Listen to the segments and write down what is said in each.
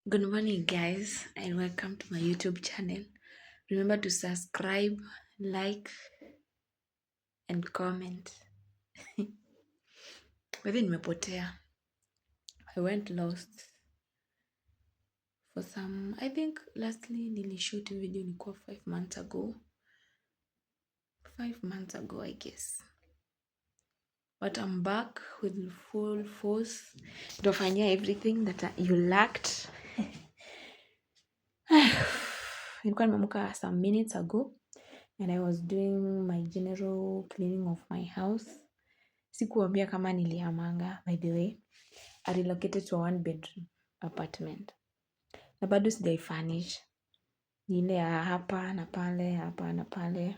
Good morning, guys, and welcome to my YouTube channel. Remember to subscribe, like, and comment. Whether nimepotea, I went lost for some. I think lastly nilishoot video nilikuwa 5 months ago. 5 months ago, I guess. But I'm back with full force. Nitafanyia everything that you lacked. Nilikuwa nimeamka some minutes ago. And I was doing my general cleaning of my house. Sikuambia kama nilihamanga, by the way. I relocated to a 1-bedroom apartment. Na bado sijaifurnish. Ni ile ya hapa na pale, hapa na pale.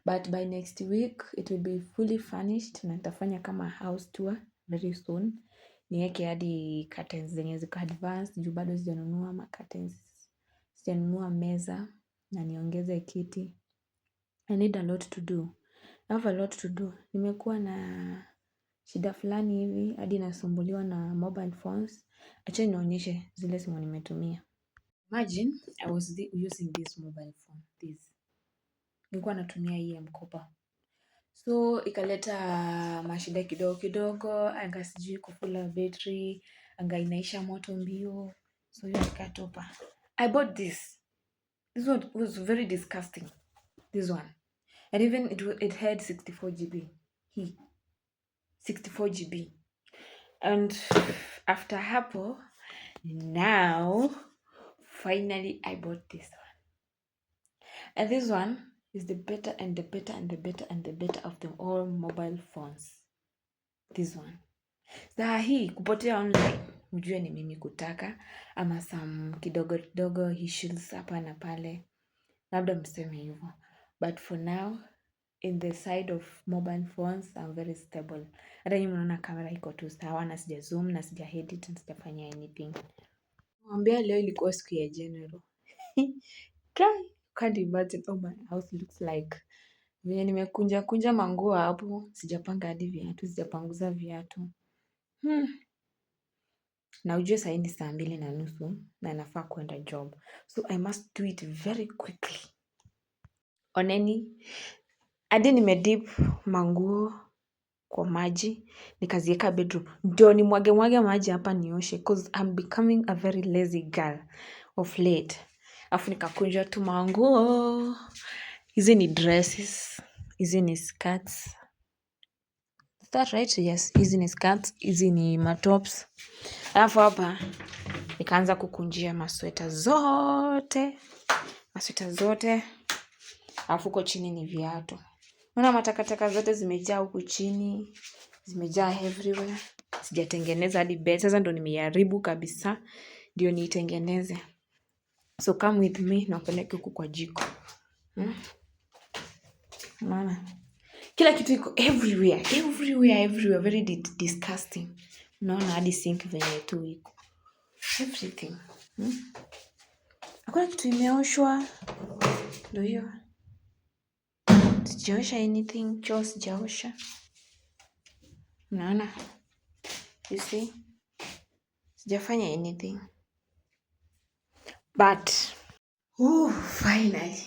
But by next week, it will be fully furnished. Na nitafanya kama house tour very soon. Niweke hadi curtains zenye ziko advanced. Juu bado sijanunua ma curtains. Sijanunua meza. Na niongeze kiti. I need a lot to do. I have a lot to do. Nimekuwa na shida fulani hivi hadi nasumbuliwa na mobile phones. Acha nionyeshe zile simu nimetumia. Imagine I was using this mobile phone. Nilikuwa natumia hii ya mkopa. So ikaleta mashida kidogo kidogo, anga sijui kufula battery, anga inaisha moto mbio. So hiyo nikatopa. I bought this. This one was very disgusting. This one. And even it had 64 GB. 64 GB. And after hapo, now, finally I bought this one. And this one is the better and the better and the better and the better of them all mobile phones. This one. Saa hii kupotea online, ujue ni mimi kutaka, ama some kidogo kidogo issues hapa na pale. Labda mseme hivyo. But for now, in the side of mobile phones, I'm very stable. Hata nyinyi mnaona kamera iko tu sawa na sija zoom na sija edit na sijafanya anything. Mwambia leo ilikuwa siku ya general. Can't imagine how my house looks like. Venye nimekunja manguo hapo, sijapanga hadi viatu, sijapanguza viatu. Na ujue saa hii ni 2:30 na nafaa kwenda job. So I must do it very quickly. Oneni, hadi nimedip manguo kwa maji, nikaziweka bedroom. Ndio nimwage maji hapa nioshe cause I'm becoming a very lazy girl of late. Afu nikakunja tu manguo. Hizi ni dresses, hizi ni skirts. Is that right? Yes, hizi ni skirts, hizi ni matops. Alafu hapa nikaanza kukunjia masweta zote. Alafu huko chini ni viatu. Unaona matakataka zote zimejaa huku chini, zimejaa everywhere. Sijatengeneza hadi bed. Sasa ndo nimeharibu kabisa, ndio niitengeneze. So come with me na upeleke huku kwa jiko. Unaona? Kila kitu iko everywhere, very disgusting. Unaona hadi sink venye tu iko. Everything. Hakuna kitu imeoshwa. Ndio hiyo. Sijaosha anything, choo sijaosha. Unaona? You see? Sijafanya anything. But, finally.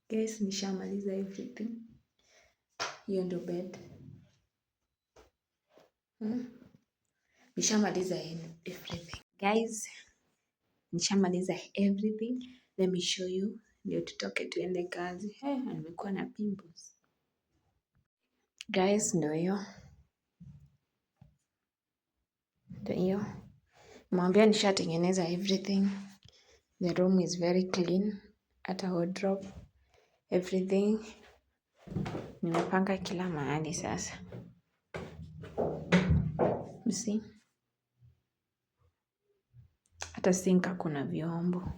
Guys, nishamaliza everything. Hiyo ndio bed. Nishamaliza everything. Guys, nishamaliza everything. Let me show you. Ndio tutoke tuende kazi. Nimekuwa na pimples. Guys, ndio hiyo. Mwambia nishatengeneza everything. The room is very clean. Hata wardrobe. Everything. Nimepanga kila mahali sasa. You see? Hata sink hakuna vyombo.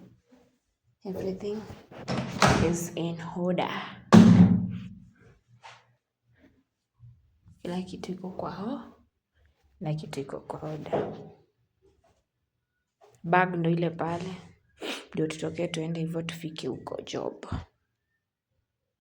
Everything is in order. Kila kitu iko kwa order. Bag ndo ile pale. Ndio tutoke tuende hivyo tufike huko job.